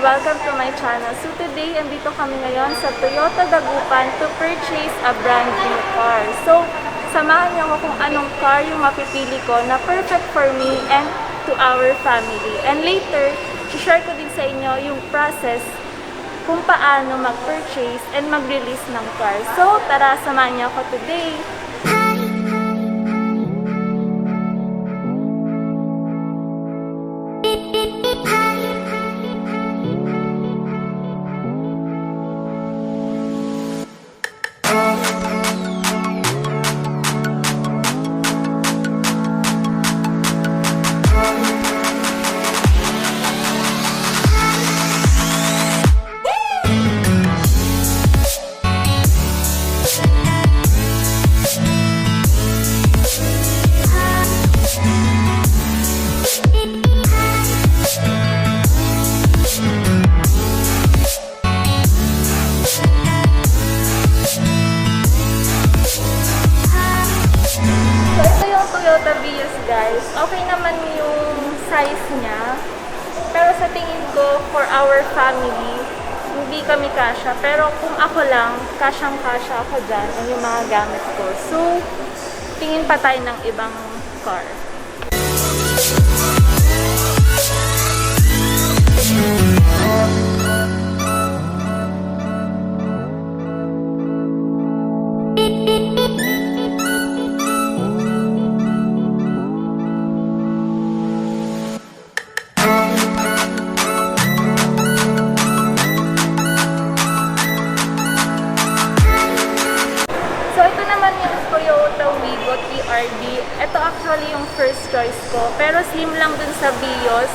Welcome to my channel. So today, andito kami ngayon sa Toyota Dagupan to purchase a brand new car. So, samahan niyo ako kung anong car yung mapipili ko na perfect for me and to our family. And later, i-share ko din sa inyo yung process kung paano mag-purchase and mag-release ng car. So, tara, samahan niyo ako today. Toyota Vios, guys. Okay naman yung size niya. Pero sa tingin ko, for our family, hindi kami kasya. Pero kung ako lang, kasyang-kasya ako dyan and yung mga gamit ko. So, tingin pa tayo ng ibang car. Ito actually yung first choice ko. Pero slim lang dun sa Vios.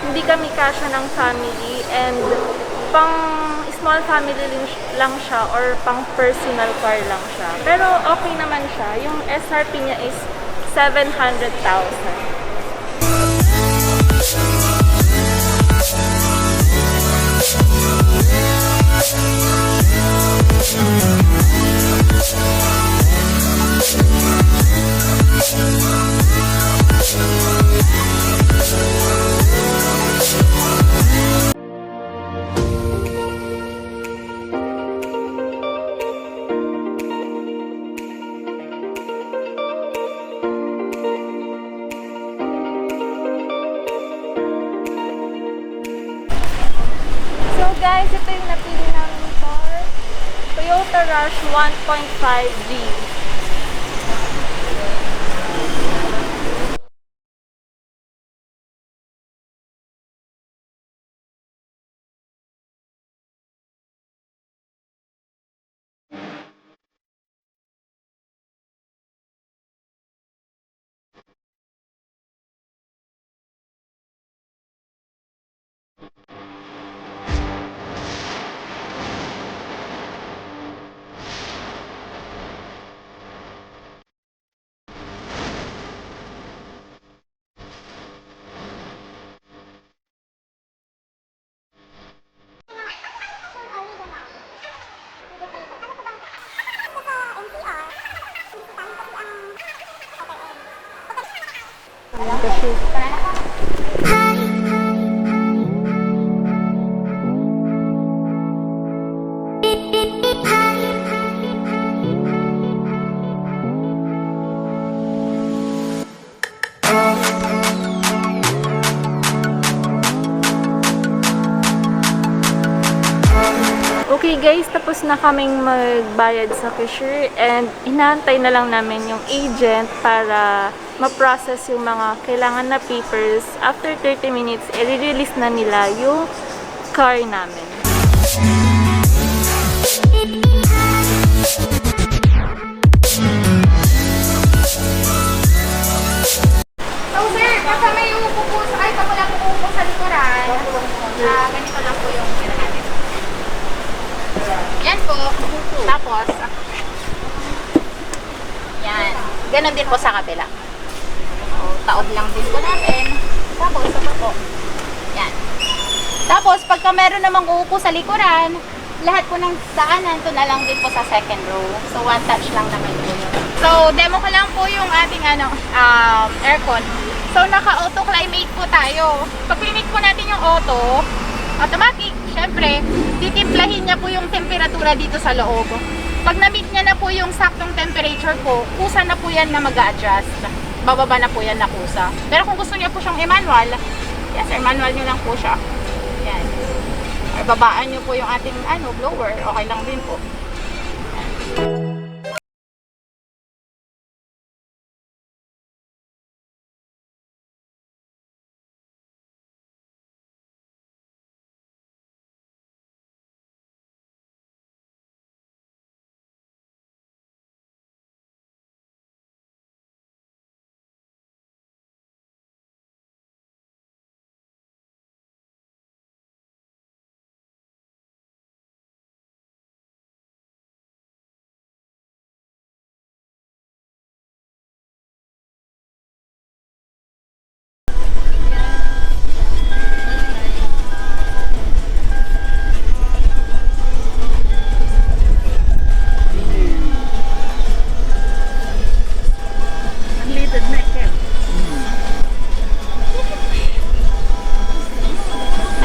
Hindi kami kasya ng family. And pang small family lang siya or pang personal car lang siya. Pero okay naman siya. Yung SRP niya is 700,000. So guys, ito yung napili namin car. Toyota Rush 1.5G. Okay guys, tapos na kaming magbayad sa cashier and inaantay na lang namin yung agent para ma-process yung mga kailangan na papers. After 30 minutes, i-release na nila yung car namin. So sir, basta may upo po sa, ay pag wala po upo sa likuran, ganito lang po yung pera natin. Yan po. Tapos, yan. Ganon din po sa kabila. So, taob lang din po natin. Tapos, ito po. Yan. Tapos, pagka meron namang uupo sa likuran, lahat po ng daanan, to na lang din po sa second row. So, one touch lang naman po yun. So, demo ko lang po yung ating aircon. So, naka-auto climate po tayo. Pag pinit po natin yung auto, automatic, syempre, titimplahin niya po yung temperatura dito sa loob. Pag na-meet niya na po yung saktong temperature po, kusa na po yan na mag-a-adjust. Bababa na po yan na kusa. Pero kung gusto niya po siyang i-manual, yes, i-manual niyo lang po siya. Yan. Or babaan niyo po yung ating blower, okay lang din po.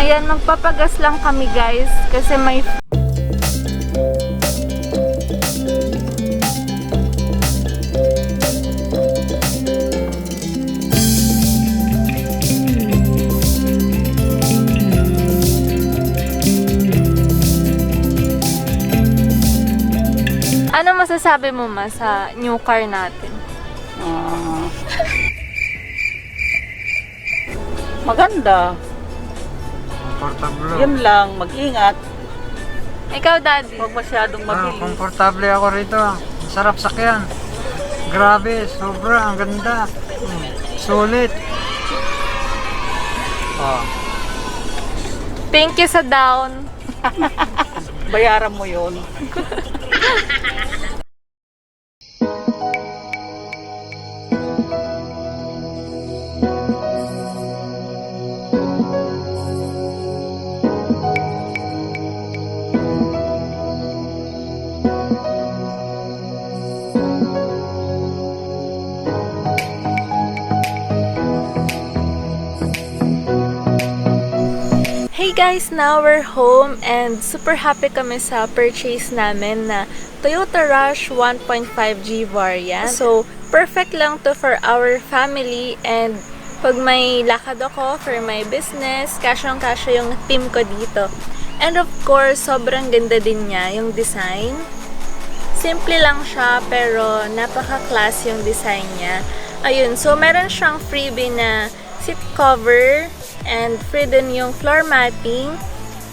Ayan, magpapagas lang kami guys kasi may Ano masasabi mo ma sa new car natin? Maganda. Komportable. Yun lang, mag-ingat. Ikaw, Daddy? Huwag masyadong mabilis. Komportable ako rito. Sarap sakyan. Grabe, sobra, ang ganda. Sulit. Oh. Thank you sa down. Bayaran mo yun. Hey guys, now we're home and super happy kami sa purchase namin na Toyota Rush 1.5G variant. So, perfect lang to for our family and pag may lakad ako for my business, kasyang-kasya yung team ko dito. And of course, sobrang ganda din niya yung design. Simple lang siya pero napaka-class yung design niya. Ayun, so meron siyang freebie na seat cover and free din yung floor matting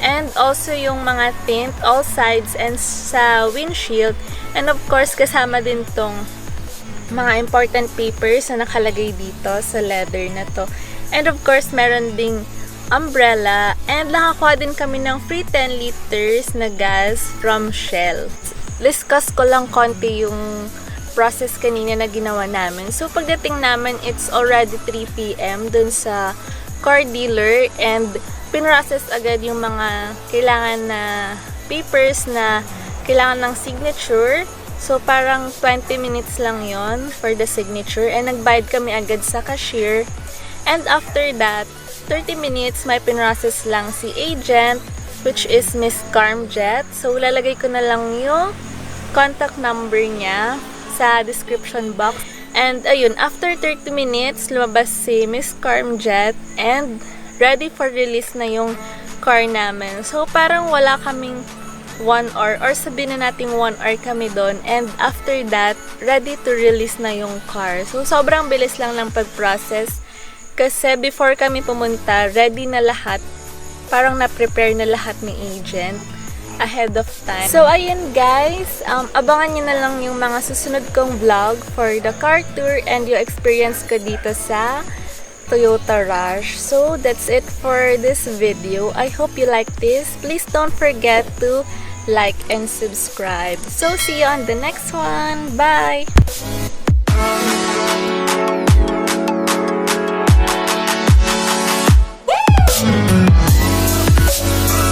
and also yung mga tint all sides and sa windshield, and of course kasama din tong mga important papers na nakalagay dito sa leather na to, and of course meron ding umbrella and nakakuha din kami ng free 10 liters na gas from Shell. Discuss ko lang konti yung process kanina na ginawa namin. So pagdating namin, it's already 3 PM dun sa car dealer and pinrocess agad yung mga kailangan na papers na kailangan ng signature. So parang 20 minutes lang yon for the signature and nagbayad kami agad sa cashier. And after that, 30 minutes may pinrocess lang si agent, which is Miss Carmjet. So lalagay ko na lang yung contact number niya sa description box. And ayun, after 30 minutes, lumabas si Miss Carmjet and ready for release na yung car namin. So parang wala kaming 1 hour or sabihin na natin 1 hour kami doon, and after that, ready to release na yung car. So sobrang bilis lang ng pag-process kasi before kami pumunta, ready na lahat. Parang na-prepare na lahat ni agent ahead of time. So, ayun guys, abangan nyo na lang yung mga susunod kong vlog for the car tour and yung experience ko dito sa Toyota Rush. So, that's it for this video. I hope you like this. Please don't forget to like and subscribe. So, see you on the next one. Bye!